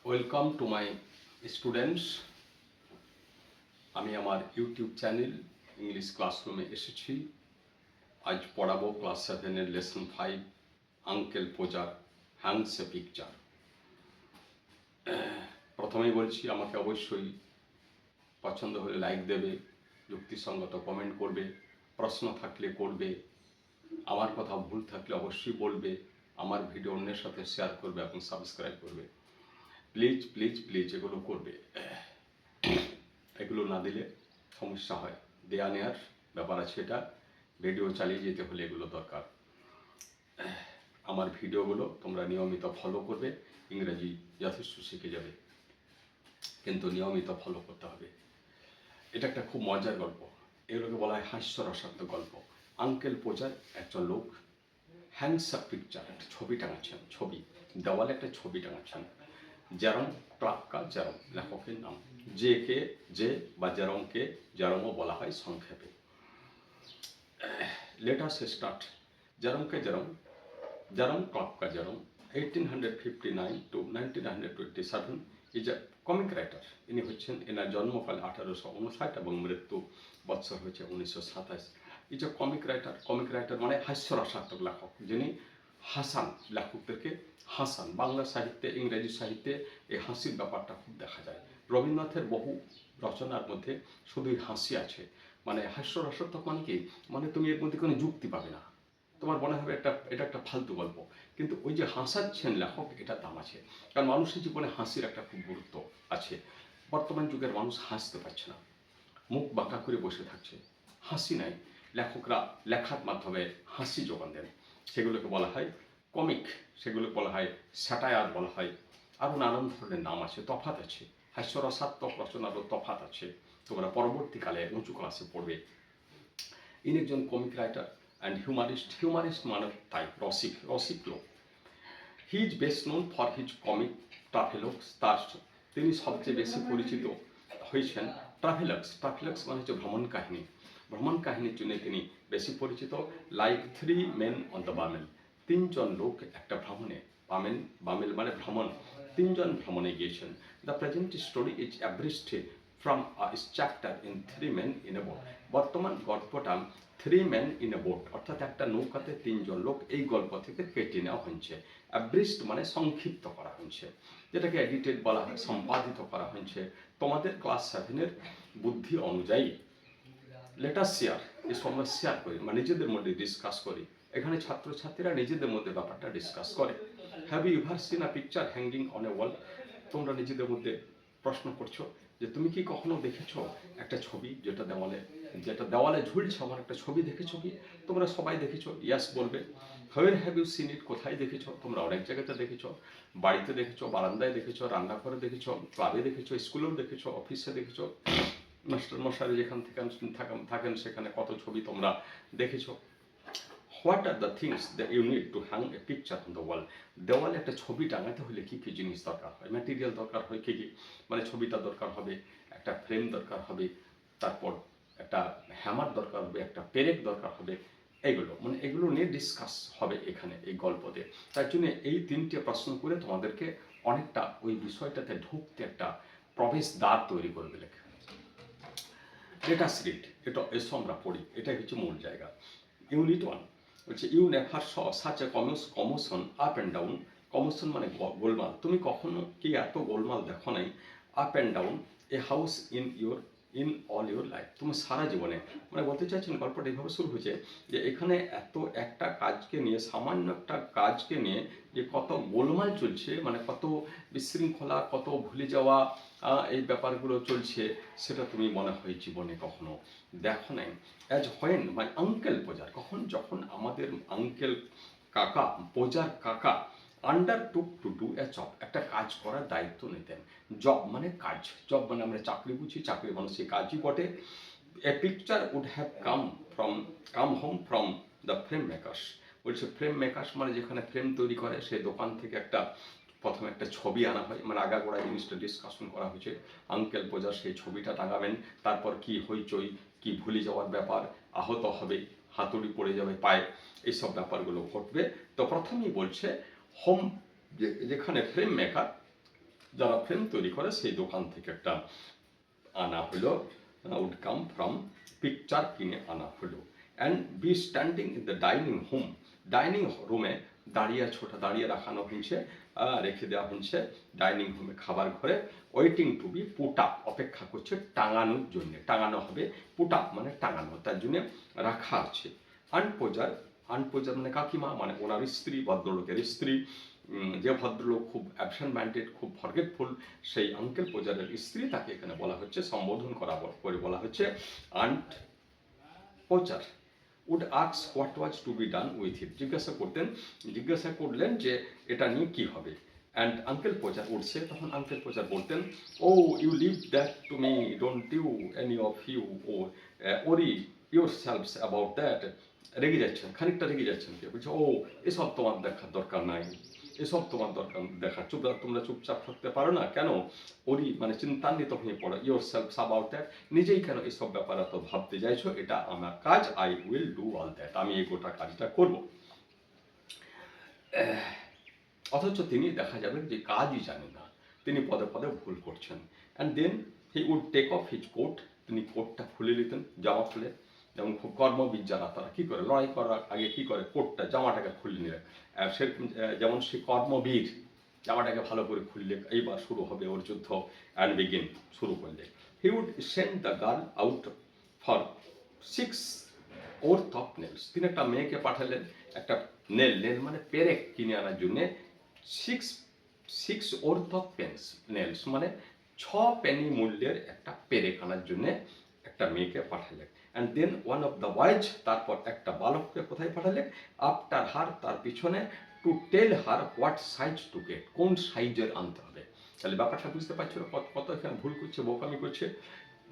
Welcome to my students. আমি আমার YouTube channel English ক্লাসরুমে এসেছি। আজ পড়াবো ক্লাস 7-এর lesson 5 uncle Podger hangs a picture. প্রথমেই বলছি, আমাকে অবশ্যই পছন্দ হলে লাইক দেবে, যুক্তিসঙ্গত কমেন্ট করবে, প্রশ্ন থাকলে করবে, আমার কথা ভুল থাকলে অবশ্যই বলবে, আমার ভিডিও অন্যের সাথে শেয়ার করবে এবং সাবস্ক্রাইব করবে। প্লিজ প্লিজ প্লিজ এগুলো করবে। এগুলো না দিলে সমস্যা হয়, দেয়া নেওয়ার ব্যাপার আছে। এটা ভিডিও চালিয়ে যেতে হলে এগুলো দরকার। আমার ভিডিওগুলো তোমরা নিয়মিত ফলো করবে, ইংরেজি যথেষ্ট শিখে যাবে, কিন্তু নিয়মিত ফলো করতে হবে। এটা একটা খুব মজার গল্প। এগুলোকে বলা হয় হাস্যরসাত্মক গল্প। আঙ্কেল পোজার একজন লোক হ্যাংস আ পিকচার, একটা ছবি টাঙাচ্ছেন। ছবি দেওয়ালে একটা ছবি টাঙাচ্ছেন। জেরম ক্লার্কা জেরম লেখকের নাম। যে বা জেরমকে জেরমও বলা হয় সংক্ষেপে। Let us start. জেরমকে Jerome Klapka Jerome 1859 to 1927 is a comic writer. ইনি হচ্ছেন, এনার জন্মকাল 1859 এবং মৃত্যু বৎসর হয়েছে 1927। Is a comic writer. Comic writer মানে হাস্যরসাত্মক লেখক, যিনি হাসান, লেখকদেরকে হাসান। বাংলা সাহিত্যে, ইংরেজি সাহিত্যে এই হাসির ব্যাপারটা খুব দেখা যায়। রবীন্দ্রনাথের বহু রচনার মধ্যে শুধুই হাসি আছে। মানে হাস্যরসাত্মক মানে কি, মানে তুমি এর মধ্যে কোনো যুক্তি পাবে না, তোমার মনে হবে এটা একটা ফালতু গল্প। কিন্তু ওই যে হাসাচ্ছেন লেখক, এটা দাম আছে। কারণ মানুষের জীবনে হাসির একটা খুব গুরুত্ব আছে। বর্তমান যুগের মানুষ হাসতে পারছে না, মুখ বাঁকা করে বসে থাকছে, হাসি নাই। লেখকরা লেখার মাধ্যমে হাসি যোগান দেন। সেগুলোকে বলা হয় কমিক, সেগুলোকে বলা হয় স্যাটায়ার বলা হয়, আরও নানান ধরনের নাম আছে, তফাৎ আছে। হাস্যরসাত্মক রচনারও তফাৎ আছে, তোমরা পরবর্তীকালে উঁচু ক্লাসে পড়বে। ইনি একজন comic writer and humorist. Humorist মানে তাই রসিক লোক। He is best known for his comic travelogues. তিনি সবচেয়ে বেশি পরিচিত হয়েছেন ট্রাভেলগস। ট্রাভেলগস মানে হচ্ছে ভ্রমণ কাহিনী। ভ্রমণ কাহিনীর জন্য তিনি বেশি পরিচিত। Like 3 men on the বামেল। তিনজন লোক একটা ভ্রমণে, বামেল মানে ভ্রমণ, তিনজন ভ্রমণে গিয়েছেন। The present story is abridged from a chapter in 3 men in a boat। বর্তমান গল্পটা 3 men in a boat অর্থাৎ একটা নৌকাতে তিনজন লোক, এই গল্প থেকে কেটে নেওয়া হয়েছে। অ্যাব্রিস্ট মানে সংক্ষিপ্ত করা হয়েছে, যেটাকে এডিটেড বলা হয়, সম্পাদিত করা হয়েছে তোমাদের ক্লাস 7-এর বুদ্ধি অনুযায়ী। লেটাস শেয়ার, এই সময় শেয়ার করি মানে নিজেদের মধ্যে ডিসকাস করি। এখানে ছাত্রছাত্রীরা নিজেদের মধ্যে ব্যাপারটা ডিসকাস করে। Have you ever seen a picture hanging on a wall. তোমরা নিজেদের মধ্যে প্রশ্ন করছো যে তুমি কি কখনো দেখেছো একটা ছবি যেটা দেওয়ালে ঝুলছে, আমার একটা ছবি দেখেছো কি? তোমরা সবাই দেখেছো, ইয়াস বলবে। Where have you seen it, কোথায় দেখেছো? তোমরা অনেক জায়গাতে দেখেছো, বাড়িতে দেখেছো, বারান্দায় দেখেছো, রান্নাঘরে দেখেছো, ক্লাবে দেখেছো, স্কুলেও দেখেছো, অফিসে দেখেছো, মাস্টার মশাই যেখান থেকে থাকেন সেখানে কত ছবি তোমরা দেখেছো। What are the things that you need to hang a picture on the wall. দেওয়ালে একটা ছবি টাঙাতে হলে কী কী জিনিস দরকার হয়, ম্যাটেরিয়াল দরকার হয় কী কী, মানে ছবিটা দরকার হবে, একটা ফ্রেম দরকার হবে, তারপর একটা হ্যামার দরকার হবে, একটা পেরেক দরকার হবে। এগুলো নিয়ে ডিসকাস হবে এখানে এই গল্পতে। তার জন্য এই 3টে প্রশ্ন করে তোমাদেরকে অনেকটা ওই বিষয়টাতে ঢুকতে একটা প্রবেশ দ্বার তৈরি করে দিলে। লেট আস রিড, এসো আমরা পড়ি, এটাই হচ্ছে মূল জায়গা। ইউনিট 1 বলছে, you never saw such a commotion up and down. Commotion মানে গোলমাল। তুমি কখনো কি এত গোলমাল দেখো নাই? Up and down a house in all your life. তুমি সারা জীবনে, মানে বলতে চাইছেন গল্পটা এইভাবে শুরু হয়েছে যে এখানে এত একটা কাজকে নিয়ে, সামান্য একটা কাজকে নিয়ে যে কত গোলমাল চলছে, মানে কত বিশৃঙ্খলা, কত ভুলে যাওয়া এই ব্যাপারগুলো চলছে, সেটা তুমি মনে হয় জীবনে কখনো দেখো নাই। As when my uncle Podger, যখন আমাদের আঙ্কেল কাকা, পোজার কাকা, আন্ডারটুক টু ডু এ জব, একটা কাজ করার দায়িত্ব নিতেন। জব মানে কাজ, জব মানে আমরা চাকরি বুঝি, চাকরি মানে সে কাজই বটে। A picture would have come home from the frame makers. বলছে ফ্রেম মেকার্স মানে যেখানে ফ্রেম তৈরি করে, সে দোকান থেকে প্রথমে একটা ছবি আনা হয়, মানে আগাগোড়া জিনিসটা ডিসকাশন করা হয়েছে। আঙ্কেল পোজার সেই ছবিটা টাঙাবেন, তারপর কি হইচই, কি ভুলে যাওয়ার ব্যাপার, আহত হবে, হাতুড়ি পড়ে যাবে পায়ে, এইসব ব্যাপারগুলো ঘটবে। তো প্রথমেই বলছে হোম, যেখানে ফ্রেম মেকার যারা ফ্রেম তৈরি করে সেই দোকান থেকে একটা আনা হলো, উড কাম ফ্রম পিকচার কিনে আনা হলো। And B standing in the dining রুমে দাঁড়িয়ে ছোটা দাঁড়িয়ে রাখানো হয়েছে, রেখে দেওয়া হয়েছে ডাইনিং রুমে খাবার ঘরে, waiting to be put up, অপেক্ষা করছে টাঙানোর জন্য, টাঙানো হবে, পুট আপ মানে টাঙানো, তার জন্য রাখা আছে। আনপোজার মানে কাকিমা মানে ওনার স্ত্রী, ভদ্রলোকের স্ত্রী, যে ভদ্রলোক খুব অ্যাবসেন্ট মাইন্ডেড, খুব ফরগেটফুল, সেই আঙ্কেল পোজারের স্ত্রী, তাকে এখানে বলা হচ্ছে, সম্বোধন করা করে বলা হচ্ছে aunt Podger. Would ask what was to be done with it, জিজ্ঞাসা করলেন যে এটা নিয়ে কি হবে। অ্যান্ড আঙ্কেল পোজার উঠছে, তখন আঙ্কেল পোজার বলতেন, oh you leave that to me, don't you any of you oh worry your selves about that. রেগে যাচ্ছেন, খানিকটা রেগে যাচ্ছেন, কে বলছে ও এসব তোমার দেখার দরকার নাই, এসব তোমার দরকার দেখার, তোমরা চুপচাপ থাকতে পারো না কেন? ওরি মানে চিন্তান্বিত হয়ে পড়ো, ইউর সেলফ অ্যাবাউট দ্যাট, নিজেই কেন এসব ব্যাপারে তো ভাবতে চাইছো, এটা আমার কাজ, I will do all that, আমি এই গোটা কাজটা করব। অথচ তিনি দেখা যাবে যে কাজই জানেন না, তিনি পদে পদে ভুল করছেন। And then he would take off his coat, তিনি কোটটা খুলে নিতেন, জামা খুলে, যেমন খুব কর্মবীর যারা তারা কী করে, লড়াই করার আগে কী করে, কোটটা জামাটাকে খুলে নিলেন, সেরকম যেমন সে কর্মবীর, জামাটাকে ভালো করে খুললে এইবার শুরু হবে ওর যুদ্ধ, অ্যান্ড বিগিন, শুরু করলে। He would send the girl out for 6 worth of nails, তিনি একটা মেয়েকে পাঠালেন একটা নেল মানে পেরেক কিনে আনার জন্যে, 6 ওর্থ অফ নেলস মানে 6 পেনি মূল্যের একটা পেরেক আনার জন্যে একটা মেয়েকে পাঠালেন। And then one of the boys, তারপর একটা বালককে কোথায় পাঠালেন, আফটার হার, তার পিছনে, to tell her what size to get, কোন সাইজের আনতে হবে। তাহলে ব্যাপারটা বুঝতে পারছো কত এখানে ভুল করছে, বোকামি করছে।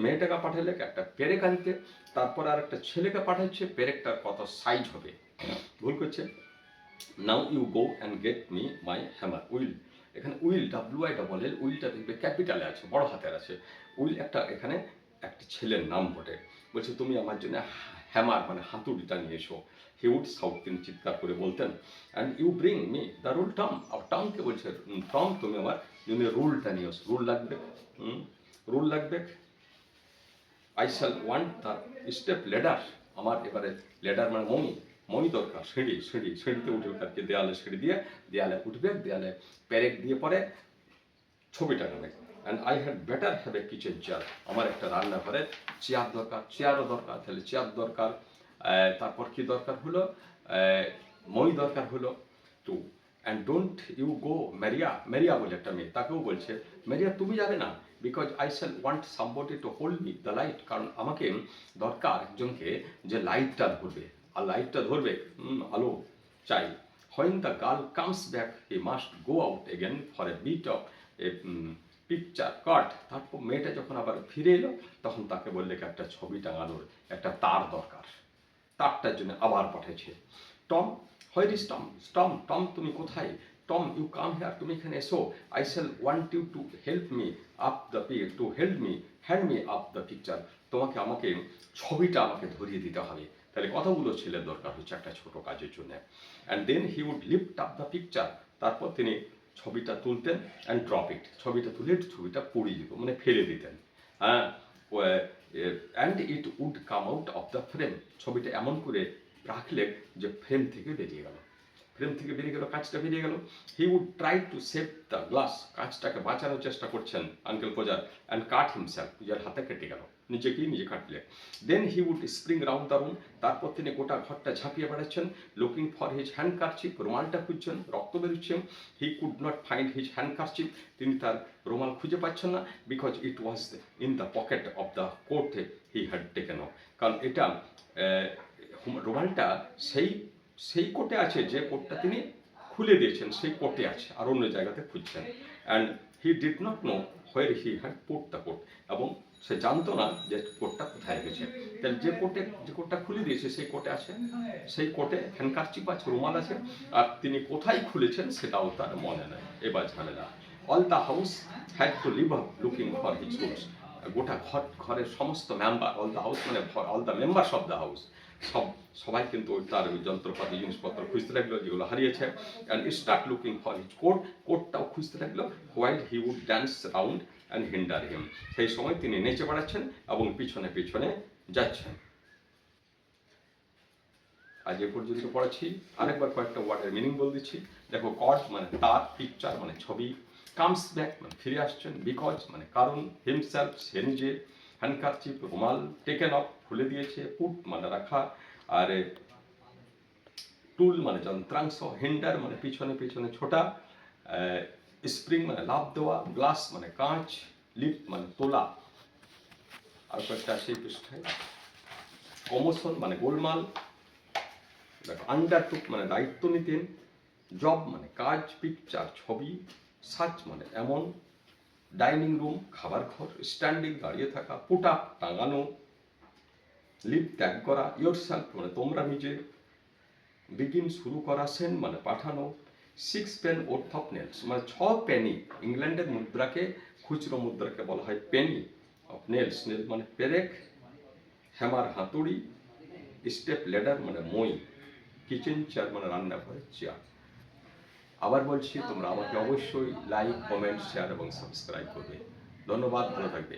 মেয়েটাকে পাঠালে একটা পেরেক আনতে, তারপর আর একটা ছেলেকে পাঠাচ্ছে পেরেকটার কত সাইজ হবে, ভুল করছে। Now you go and get me my hammer Will, এখানে উইল WILL, উইলটা দেখবে ক্যাপিটালে আছে, বড় হাতের আছে। উইল একটা এখানে একটা ছেলের নাম বটে, বলছে তুমি আমার জন্য হ্যামার মানে হাতুড়িটা নিয়ে এসো। হি উড সাউথ, তিনি চিৎকার করে বলতেন। And you bring me the rule Tom, আর টমকে বলছে টম তুমি আমার জন্য রুলটা নিয়ে এসো, রুল লাগবে। I shall want the step ladder, আমার এবারে লেডার মানে মই দরকার, সিঁড়িতে উঠে তাকে দেয়ালে উঠবে, দেয়ালে প্যারেক দিয়ে পরে ছবিটা নেবে। And I had better have a kitchen chair, আমার একটা রান্নাঘরের চেয়ার দরকার, চেয়ারও দরকার, তাহলে চেয়ার দরকার। তারপর কি দরকার হলো, মই দরকার হলো। Too and don't you go Maria বলে একটা মেয়ে, তাকেও বলছে মেরিয়া তুমি যাবে না, because I shall want somebody to hold me the light, কারণ আমাকে দরকার একজনকে যে লাইটটা ধরবে, আর লাইটটা ধরবে, আলো চাই। When the girl comes back he must go out again for a bit of a picture cord, তারপর মেয়েটা যখন আবার ফিরে এলো তখন তাকে বললে একটা ছবি টাঙানোর একটা তার দরকার, তারটার জন্য আবার পাঠিয়েছে। Tom, where is Tom, Tom তুমি কোথায়, টম ইউ কাম হেয়ার, তুমি এখানে এসো। I shall want you to help me up the hand me up the picture, আমাকে ছবিটা আমাকে ধরিয়ে দিতে হবে। তাহলে কতগুলো ছেলের দরকার হচ্ছে একটা ছোট কাজের জন্য। And then he would lift up the picture, তারপর তিনি ছবিটা তুলতেন, অ্যান্ড ড্রপ ইট, ছবিটা তুলে ছবিটা পুড়িয়ে দিত মানে ফেলে দিতেন, হ্যাঁ। And it would come out of the frame, ছবিটা এমন করে রাখলে যে ফ্রেম থেকে বেরিয়ে গেল, কাঁচটা বেরিয়ে গেল। He would try to save the glass, কাঁচটাকে বাঁচানোর চেষ্টা করছেন uncle Podger, and cut himself, নিজের হাতে কেটে গেল, নিজে কাটলে। Then he would spring round the room, তারপর তিনি গোটা ঘরটা ঝাঁপিয়ে বেড়াচ্ছেন, লুকিং ফর হিজ হ্যান্ডকারচিপ, রুমালটা খুঁজছেন, রক্ত বেরোচ্ছেন। He could not find his handkerchief, তিনি তার রুমাল খুঁজে পাচ্ছেন না, because it was in the pocket of the coat he had taken of, কারণ এটা রুমালটা সেই কোটে আছে, যে কোটটা তিনি খুলে দিয়েছেন সেই কোটে আছে, আর অন্য জায়গাতে খুঁজছেন। And he did not know where he had put the coat, এবং সে জানতো না যে কোটটা কোথায় গেছে। তাহলে যে কোটটা খুলে দিয়েছে সেই কোটে আছে, সেই কোটে হ্যান্ডকারচিপ আছে, রুমাল আছে, আর তিনি কোথায় খুলেছেন সেটাও তার মনে নেই। এবার ঝামেলা। All the house had to live up looking for his tools, গোটা ঘরের সমস্ত মেম্বার, অল দ্য হাউস মানে all the members of the house, সবাই কিন্তু তার ওই যন্ত্রপাতি জিনিসপত্র খুঁজতে লাগলো যেগুলো হারিয়েছে, and start looking for his কোটটাও খুঁজতে লাগলো, while he would dance round and hinder him. সেই সময় তিনি নেচে বেড়াচ্ছেন এবং পিছনে পিছনে যাচ্ছেন। আজ এ পর্যন্ত পড়াচ্ছি, আরেকবার কয়েকটা ওয়ার্ডের মিনিং বলে দিচ্ছি। দেখো, কজ মানে তার, পিকচার মানে ছবি, কামস ব্যাক মানে ফিরে আসছেন, বিকজ মানে কারণ, হিমসেলফ সে নিজে, হ্যান্ডকারচিপ রুমাল, টেকেন অফ খুলে দিয়েছে, পুট মানে রাখা, আর টুল মানে যন্ত্রাংশ, হিন্ডার মানে পিছনে পিছনে ছোটা, স্প্রিং মানে লাফ দেওয়া, গ্লাস মানে কাঁচ, লিফট মানে তোলা। আর কয়েকটা সেই পৃষ্ঠায়, কমোশন মানে গোলমাল, দেখো আন্ডারটুক মানে দায়িত্ব নিতেন, জব মানে কাজ, পিকচার ছবি, সাচ মানে এমন, ডাইনিং রুম খাবার ঘর, স্ট্যান্ডিং দাঁড়িয়ে থাকা, পুট আপ টাঙানো, লিভ ত্যাগ করা, ইয়োর সেলফ মানে তোমরা নিজে, বিগিন শুরু করা, সেন্ড মানে পাঠানো, 6 পেন ওর্থ অফ নেলস মানে 6 পেনি, ইংল্যান্ডের মুদ্রাকে, খুচরো মুদ্রাকে বলা হয় পেনি, অফ নেলস নেল মানে পেরেক, হ্যামার হাতুড়ি, স্টেপ লেডার মানে মই, কিচেন চেয়ার মানে রান্নাঘরের চেয়ার। আবার বলছি, তোমরা আমাকে অবশ্যই লাইক, কমেন্ট, শেয়ার এবং সাবস্ক্রাইব করবে। ধন্যবাদ, ভালো থাকবে।